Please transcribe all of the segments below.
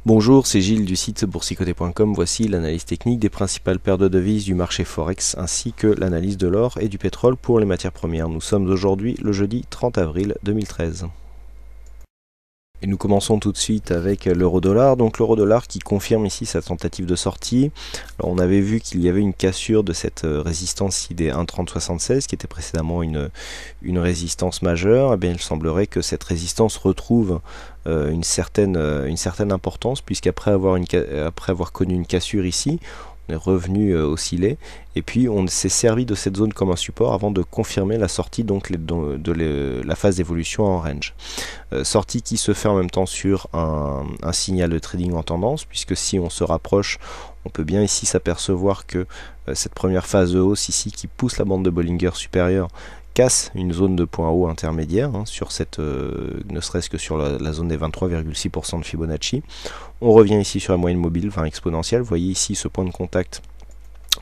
Bonjour, c'est Gilles du site boursicoté.com. Voici l'analyse technique des principales paires de devises du marché Forex ainsi que l'analyse de l'or et du pétrole pour les matières premières. Nous sommes aujourd'hui le jeudi 30 avril 2013. Et nous commençons tout de suite avec l'euro-dollar. Donc l'euro-dollar qui confirme ici sa tentative de sortie. Alors on avait vu qu'il y avait une cassure de cette résistance ici des 1,3076 qui était précédemment une résistance majeure. Eh bien, il semblerait que cette résistance retrouve une certaine importance, puisqu'après avoir connu une cassure ici, on est revenu osciller, et puis on s'est servi de cette zone comme un support avant de confirmer la sortie donc de la phase d'évolution en range. Sortie qui se fait en même temps sur un signal de trading en tendance, puisque si on se rapproche, on peut bien ici s'apercevoir que cette première phase de hausse ici qui pousse la bande de Bollinger supérieure casse une zone de point haut intermédiaire sur cette, ne serait-ce que sur la zone des 23,6% de Fibonacci. On revient ici sur la moyenne mobile, exponentielle. Vous voyez ici ce point de contact,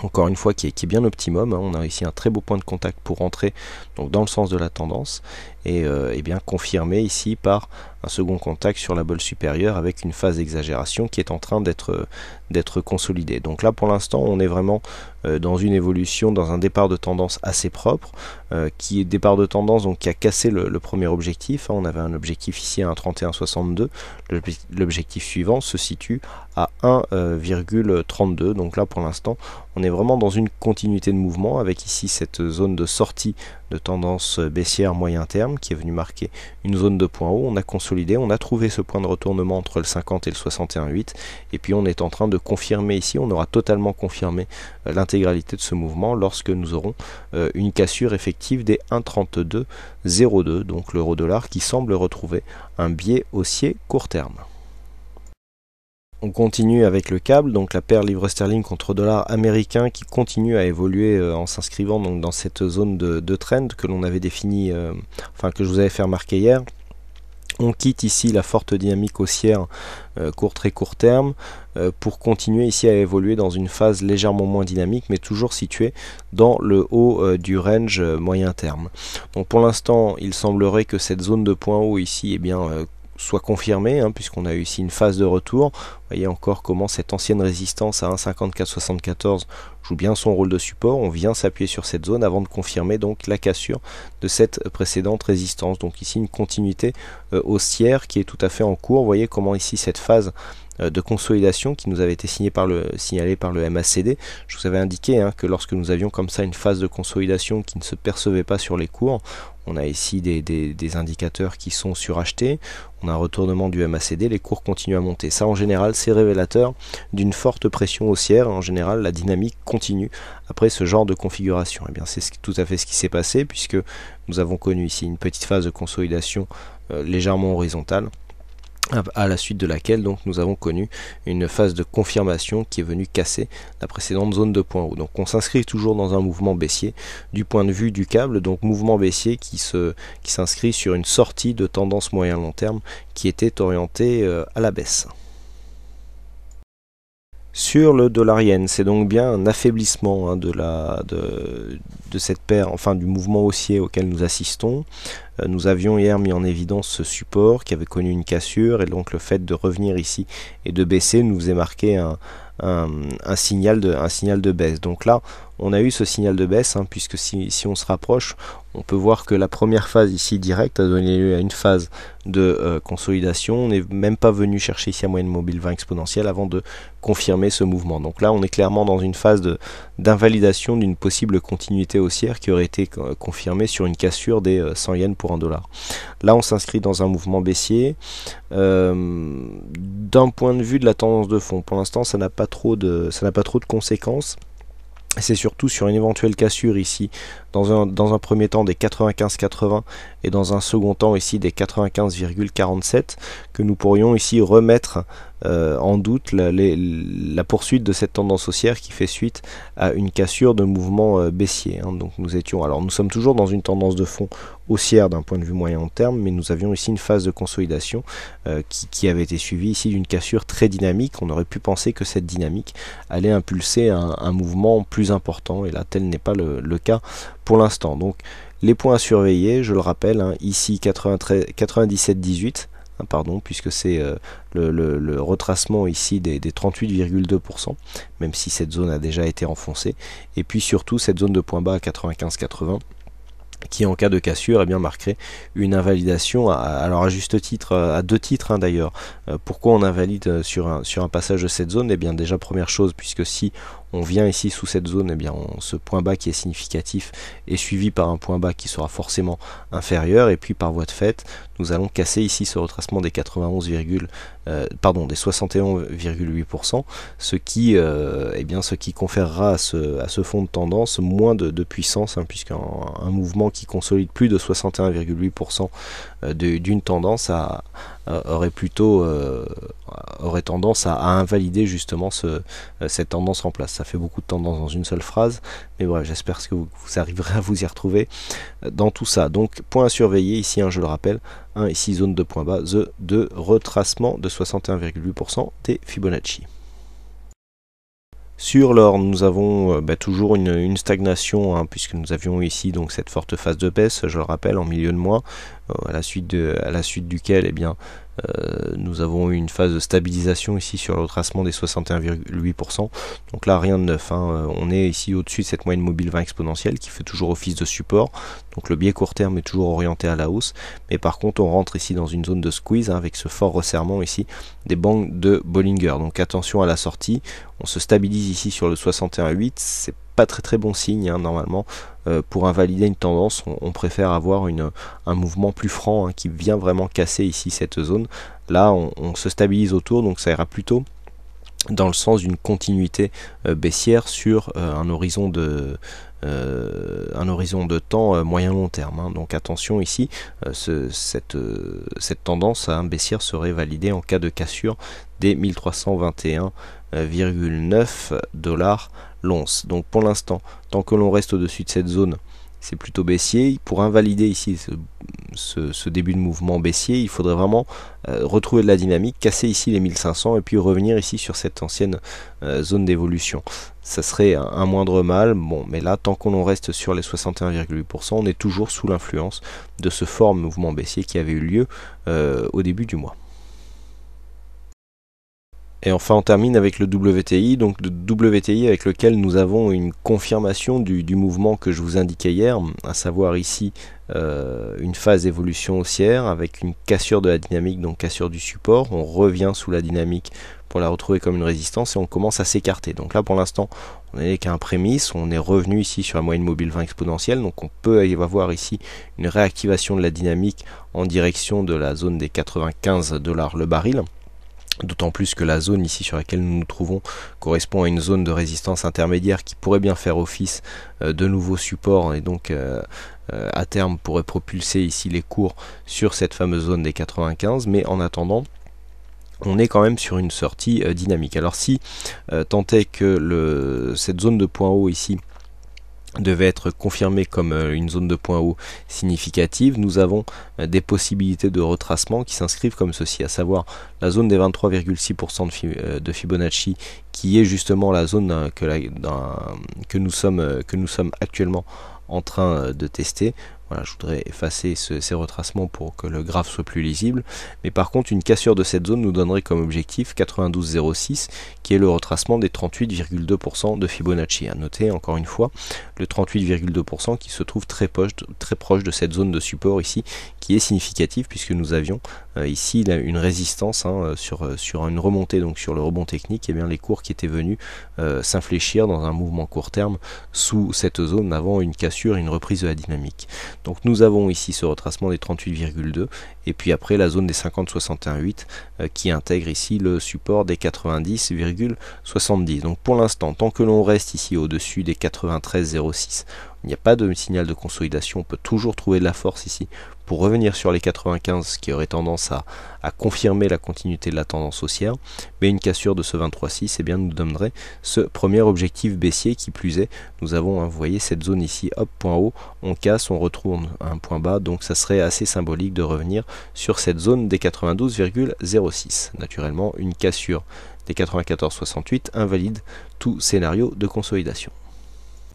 encore une fois, qui est bien optimum. On a ici un très beau point de contact pour rentrer donc dans le sens de la tendance et bien confirmé ici par un second contact sur la bolle supérieure avec une phase d'exagération qui est en train d'être consolidée. Donc là pour l'instant on est vraiment dans une évolution, dans un départ de tendance assez propre, qui est départ de tendance donc qui a cassé le premier objectif. On avait un objectif ici à 1,3162, l'objectif suivant se situe à 1,32. donc là pour l'instant on est vraiment dans une continuité de mouvement avec ici cette zone de sortie de tendance baissière moyen terme qui est venue marquer une zone de point haut. On a consolidé, on a trouvé ce point de retournement entre le 50 et le 61,8 et puis on est en train de confirmer ici, on aura totalement confirmé l'intégralité de ce mouvement lorsque nous aurons une cassure effective des 1,3202, donc l'euro-dollar qui semble retrouver un biais haussier court terme. On continue avec le câble, donc la paire livre sterling contre dollar américain qui continue à évoluer en s'inscrivant donc dans cette zone de trend que l'on avait définie, que je vous avais fait remarquer hier. On quitte ici la forte dynamique haussière très court terme pour continuer ici à évoluer dans une phase légèrement moins dynamique mais toujours située dans le haut du range moyen terme. Donc pour l'instant il semblerait que cette zone de point haut ici soit confirmée, puisqu'on a eu ici une phase de retour. Vous voyez encore comment cette ancienne résistance à 1,5474 joue bien son rôle de support. On vient s'appuyer sur cette zone avant de confirmer donc la cassure de cette précédente résistance. Donc ici une continuité haussière qui est tout à fait en cours. Vous voyez comment ici cette phase de consolidation qui nous avait été signalée par le MACD. Je vous avais indiqué que lorsque nous avions comme ça une phase de consolidation qui ne se percevait pas sur les cours, on a ici des indicateurs qui sont surachetés, on a un retournement du MACD, les cours continuent à monter. Ça en général c'est révélateur d'une forte pression haussière. En général la dynamique continue après ce genre de configuration. Et bien c'est tout à fait ce qui s'est passé puisque nous avons connu ici une petite phase de consolidation légèrement horizontale, à la suite de laquelle donc nous avons connu une phase de confirmation qui est venue casser la précédente zone de point haut. Donc on s'inscrit toujours dans un mouvement baissier du point de vue du câble, donc mouvement baissier qui s'inscrit sur une sortie de tendance moyen long terme qui était orientée à la baisse. Sur le dollar yen, c'est donc bien un affaiblissement de cette paire, du mouvement haussier auquel nous assistons. Nous avions hier mis en évidence ce support qui avait connu une cassure et donc le fait de revenir ici et de baisser nous faisait marquer un signal de baisse. Donc là on a eu ce signal de baisse puisque si on se rapproche on peut voir que la première phase ici directe a donné lieu à une phase de consolidation. On n'est même pas venu chercher ici à moyenne mobile 20 exponentielle avant de confirmer ce mouvement. Donc là on est clairement dans une phase d'invalidation d'une possible continuité haussière qui aurait été confirmée sur une cassure des 100 yens pour $1. Là on s'inscrit dans un mouvement baissier. D'un point de vue de la tendance de fond, pour l'instant ça n'a pas trop de conséquences. C'est surtout sur une éventuelle cassure ici, dans un premier temps des 95,80 et dans un second temps ici des 95,47 que nous pourrions ici remettre en doute la poursuite de cette tendance haussière qui fait suite à une cassure de mouvement baissier. Donc nous sommes toujours dans une tendance de fond haussière d'un point de vue moyen long terme, mais nous avions ici une phase de consolidation qui avait été suivie ici d'une cassure très dynamique. On aurait pu penser que cette dynamique allait impulser un mouvement plus important, et là tel n'est pas le cas pour l'instant. Donc les points à surveiller, je le rappelle, ici 97,18, pardon, puisque c'est le retracement ici des 38,2%, même si cette zone a déjà été enfoncée, et puis surtout cette zone de point bas à 95,80 qui en cas de cassure marquerait une invalidation, alors à juste titre, à deux titres d'ailleurs. Pourquoi on invalide sur un passage de cette zone? Bien déjà première chose, puisque si on vient ici sous cette zone, ce point bas qui est significatif est suivi par un point bas qui sera forcément inférieur, et puis par voie de fait, nous allons casser ici ce retracement des 61,8%, ce qui conférera à ce fond de tendance moins de puissance, puisqu'un mouvement qui consolide plus de 61,8% d'une tendance aurait tendance à invalider justement cette tendance en place. Ça fait beaucoup de tendances dans une seule phrase, mais bref, j'espère que vous arriverez à vous y retrouver dans tout ça. Donc point à surveiller ici, je le rappelle, ici zone de point bas, de retracement de 61,8% des Fibonacci. Sur l'or, nous avons toujours une stagnation, puisque nous avions ici donc cette forte phase de baisse, je le rappelle, en milieu de mois, à la suite duquel nous avons eu une phase de stabilisation ici sur le retracement des 61,8%. Donc là, rien de neuf. On est ici au-dessus de cette moyenne mobile 20 exponentielle qui fait toujours office de support. Donc le biais court terme est toujours orienté à la hausse. Mais par contre, on rentre ici dans une zone de squeeze avec ce fort resserrement ici des bandes de Bollinger. Donc attention à la sortie. On se stabilise ici sur le 61,8. C'est pas très bon signe normalement. Pour invalider une tendance, on préfère avoir un mouvement plus franc qui vient vraiment casser ici cette zone. Là, on se stabilise autour, donc ça ira plutôt dans le sens d'une continuité baissière sur un horizon de temps moyen-long terme. Donc attention ici, cette tendance baissière serait validée en cas de cassure des 1321,9 $ l'once. Donc pour l'instant, tant que l'on reste au-dessus de cette zone, c'est plutôt baissier. Pour invalider ici ce début de mouvement baissier, il faudrait vraiment retrouver de la dynamique, casser ici les 1500 et puis revenir ici sur cette ancienne zone d'évolution. Ça serait un moindre mal, mais là, tant qu'on reste sur les 61,8%, on est toujours sous l'influence de ce fort mouvement baissier qui avait eu lieu au début du mois. Et enfin, on termine avec le WTI, donc le WTI avec lequel nous avons une confirmation du mouvement que je vous indiquais hier, à savoir ici une phase d'évolution haussière avec une cassure de la dynamique, donc cassure du support. On revient sous la dynamique pour la retrouver comme une résistance et on commence à s'écarter. Donc là, pour l'instant, on n'est qu'à un prémisse, on est revenu ici sur la moyenne mobile 20 exponentielle, donc on peut y avoir ici une réactivation de la dynamique en direction de la zone des 95 $ le baril. D'autant plus que la zone ici sur laquelle nous nous trouvons correspond à une zone de résistance intermédiaire qui pourrait bien faire office de nouveau support et donc à terme pourrait propulser ici les cours sur cette fameuse zone des 95, mais en attendant on est quand même sur une sortie dynamique. Alors si tant est que cette zone de point haut ici devait être confirmée comme une zone de point haut significative, nous avons des possibilités de retracement qui s'inscrivent comme ceci, à savoir la zone des 23,6% de Fibonacci, qui est justement la zone que nous sommes actuellement en train de tester. Voilà, je voudrais effacer ces retracements pour que le graphe soit plus lisible. Mais par contre, une cassure de cette zone nous donnerait comme objectif 92,06, qui est le retracement des 38,2% de Fibonacci. À noter, encore une fois, le 38,2% qui se trouve très proche de cette zone de support ici, qui est significative puisque nous avions ici une résistance sur une remontée, donc sur le rebond technique, et bien les cours qui étaient venus s'infléchir dans un mouvement court terme sous cette zone avant une cassure et une reprise de la dynamique. Donc nous avons ici ce retracement des 38,2 et puis après la zone des 50,61,8 qui intègre ici le support des 90,70. Donc pour l'instant, tant que l'on reste ici au-dessus des 93,06, il n'y a pas de signal de consolidation, on peut toujours trouver de la force ici pour revenir sur les 95, qui aurait tendance à confirmer la continuité de la tendance haussière, mais une cassure de ce 23,6 nous donnerait ce premier objectif baissier. Qui plus est, nous avons, vous voyez cette zone ici, hop, point haut, on casse, on retourne à un point bas, donc ça serait assez symbolique de revenir sur cette zone des 92,06. Naturellement, une cassure des 94,68 invalide tout scénario de consolidation.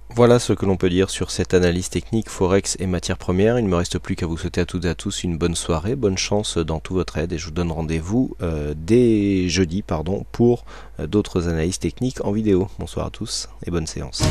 Voilà ce que l'on peut dire sur cette analyse technique Forex et matières premières. Il ne me reste plus qu'à vous souhaiter à toutes et à tous une bonne soirée, bonne chance dans tout votre aide et je vous donne rendez-vous dès jeudi pour d'autres analyses techniques en vidéo. Bonsoir à tous et bonne séance.